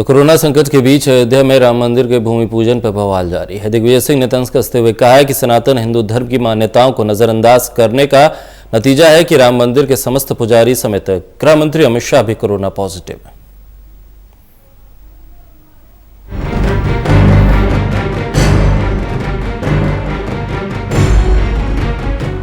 तो कोरोना संकट के बीच अयोध्या में राम मंदिर के भूमि पूजन पर बवाल जारी है। दिग्विजय सिंह ने तंज कसते हुए कहा है कि सनातन हिंदू धर्म की मान्यताओं को नजरअंदाज करने का नतीजा है कि राम मंदिर के समस्त पुजारी समेत गृह मंत्री अमित शाह भी कोरोना पॉजिटिव है।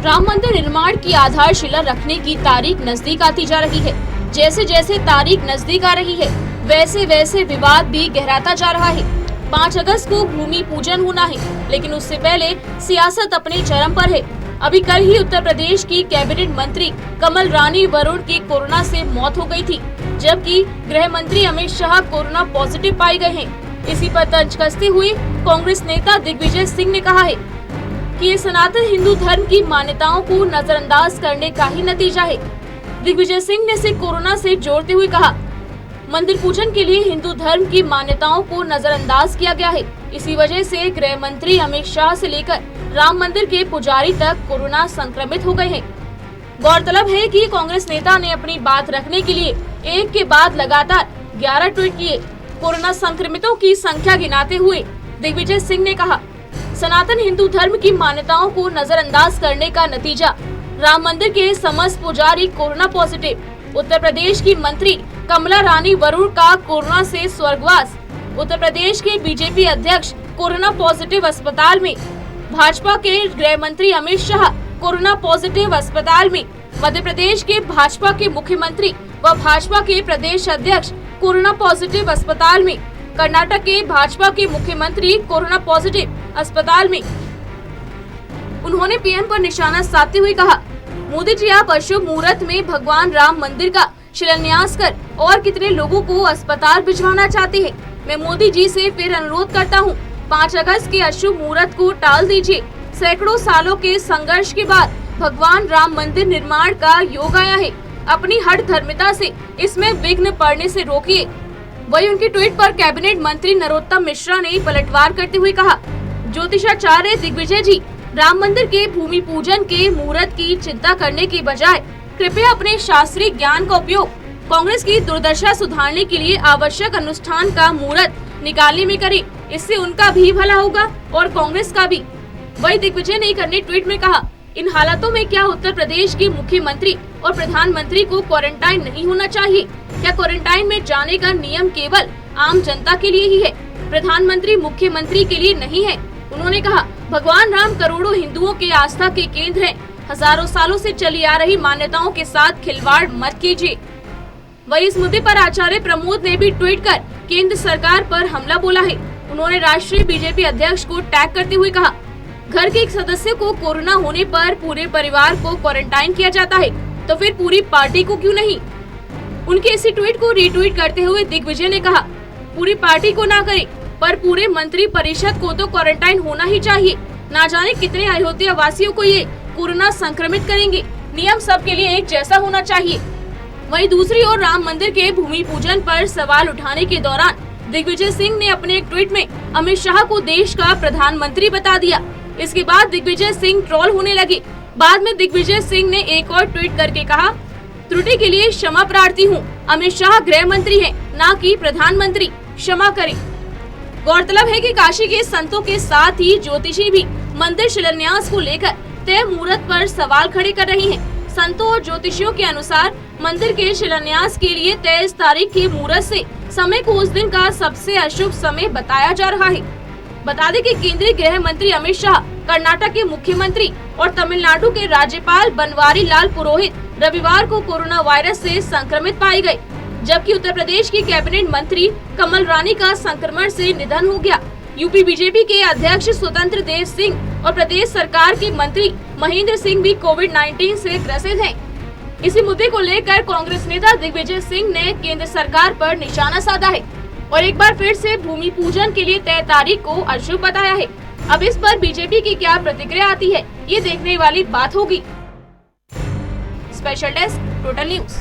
राम मंदिर निर्माण की आधारशिला रखने की तारीख नजदीक आती जा रही है। जैसे जैसे तारीख नजदीक आ रही है वैसे वैसे विवाद भी गहराता जा रहा है। 5 अगस्त को भूमि पूजन होना है, लेकिन उससे पहले सियासत अपने चरम पर है। अभी कल ही उत्तर प्रदेश की कैबिनेट मंत्री कमल रानी वरुण की कोरोना से मौत हो गई थी, जबकि गृह मंत्री अमित शाह कोरोना पॉजिटिव पाए गए हैं। इसी पर तंज कसते हुए कांग्रेस नेता दिग्विजय सिंह ने कहा है कि ये सनातन हिंदू धर्म की मान्यताओं को नजरअंदाज करने का ही नतीजा है। दिग्विजय सिंह ने इसे कोरोना से जोड़ते हुए कहा, मंदिर पूजन के लिए हिंदू धर्म की मान्यताओं को नजरअंदाज किया गया है। इसी वजह से गृह मंत्री अमित शाह से लेकर राम मंदिर के पुजारी तक कोरोना संक्रमित हो गए हैं। गौरतलब है कि कांग्रेस नेता ने अपनी बात रखने के लिए एक के बाद लगातार 11 ट्वीट किए। कोरोना संक्रमितों की संख्या गिनाते हुए दिग्विजय सिंह ने कहा, सनातन हिंदू धर्म की मान्यताओं को नजरअंदाज करने का नतीजा, राम मंदिर के समस्त पुजारी कोरोना पॉजिटिव। उत्तर प्रदेश की मंत्री कमला रानी वरुण का कोरोना से स्वर्गवास। उत्तर प्रदेश के बीजेपी अध्यक्ष कोरोना पॉजिटिव अस्पताल में। भाजपा के गृह मंत्री अमित शाह कोरोना पॉजिटिव अस्पताल में। मध्य प्रदेश के भाजपा के मुख्यमंत्री व भाजपा के प्रदेश अध्यक्ष कोरोना पॉजिटिव अस्पताल में। कर्नाटक के भाजपा के मुख्यमंत्री कोरोना पॉजिटिव अस्पताल में। उन्होंने पीएम पर निशाना साधते हुए कहा, मोदी जी आप अशुभ मुहूर्त में भगवान राम मंदिर का शिलान्यास कर और कितने लोगों को अस्पताल भिजवाना चाहते हैं। मैं मोदी जी से फिर अनुरोध करता हूं, 5 अगस्त के अशुभ मुहूर्त को टाल दीजिए। सैकड़ों सालों के संघर्ष के बाद भगवान राम मंदिर निर्माण का योग आया है। अपनी हठ धर्मिता से इसमें विघ्न पड़ने से रोकिए। वही उनके ट्वीट पर कैबिनेट मंत्री नरोत्तम मिश्रा ने पलटवार करते हुए कहा, ज्योतिषाचार्य दिग्विजय जी, राम मंदिर के भूमि पूजन के मुहूर्त की चिंता करने की बजाय कृपया अपने शास्त्रीय ज्ञान का उपयोग कांग्रेस की दुर्दशा सुधारने के लिए आवश्यक अनुष्ठान का मुहूर्त निकालने में करें। इससे उनका भी भला होगा और कांग्रेस का भी। वही दिग्विजय ने एक अन्य ट्वीट में कहा, इन हालातों में क्या उत्तर प्रदेश के मुख्यमंत्री और प्रधानमंत्री को क्वारंटाइन नहीं होना चाहिए? क्या क्वारंटाइन में जाने का नियम केवल आम जनता के लिए ही है, प्रधानमंत्री मुख्यमंत्री के लिए नहीं है? उन्होंने कहा, भगवान राम करोड़ों हिंदुओं के आस्था के केंद्र हैं। हजारों सालों से चली आ रही मान्यताओं के साथ खिलवाड़ मत कीजिए। वही इस मुद्दे पर आचार्य प्रमोद ने भी ट्वीट कर केंद्र सरकार पर हमला बोला है। उन्होंने राष्ट्रीय बीजेपी अध्यक्ष को टैग करते हुए कहा, घर के एक सदस्य को कोरोना होने पर पूरे परिवार को क्वारंटाइन किया जाता है, तो फिर पूरी पार्टी को क्यों नहीं? उनके इसी ट्वीट को रीट्वीट करते हुए दिग्विजय ने कहा, पूरी पार्टी को ना करे पर पूरे मंत्री परिषद को तो क्वारंटाइन होना ही चाहिए। ना जाने कितने अयोध्या वासियों को ये कोरोना संक्रमित करेंगे। नियम सबके लिए एक जैसा होना चाहिए। वहीं दूसरी ओर राम मंदिर के भूमि पूजन पर सवाल उठाने के दौरान दिग्विजय सिंह ने अपने एक ट्वीट में अमित शाह को देश का प्रधानमंत्री बता दिया। इसके बाद दिग्विजय सिंह ट्रोल होने लगे। बाद में दिग्विजय सिंह ने एक और ट्वीट करके कहा, त्रुटि के लिए क्षमा प्रार्थी हूँ। अमित शाह गृह मंत्री है, न कि प्रधानमंत्री, क्षमा करें। गौरतलब है कि काशी के संतों के साथ ही ज्योतिषी भी मंदिर शिलान्यास को लेकर तय मुहूर्त पर सवाल खड़े कर रही हैं। संतों और ज्योतिषियों के अनुसार मंदिर के शिलान्यास के लिए 23 तारीख के मुहूर्त से समय को उस दिन का सबसे अशुभ समय बताया जा रहा है। बता दें कि केंद्रीय गृह मंत्री अमित शाह, कर्नाटक के मुख्यमंत्री और तमिलनाडु के राज्यपाल बनवारी लाल पुरोहित रविवार को कोरोना वायरस से संक्रमित पाए गए, जबकि उत्तर प्रदेश की कैबिनेट मंत्री कमल रानी का संक्रमण से निधन हो गया। यूपी बीजेपी के अध्यक्ष स्वतंत्र देव सिंह और प्रदेश सरकार के मंत्री महेंद्र सिंह भी कोविड-19 से ग्रसित हैं। इसी मुद्दे को लेकर कांग्रेस नेता दिग्विजय सिंह ने केंद्र सरकार पर निशाना साधा है और एक बार फिर से भूमि पूजन के लिए तय तारीख को अशुभ बताया है। अब इस पर बीजेपी की क्या प्रतिक्रिया आती है, ये देखने वाली बात होगी। Special desk, total news.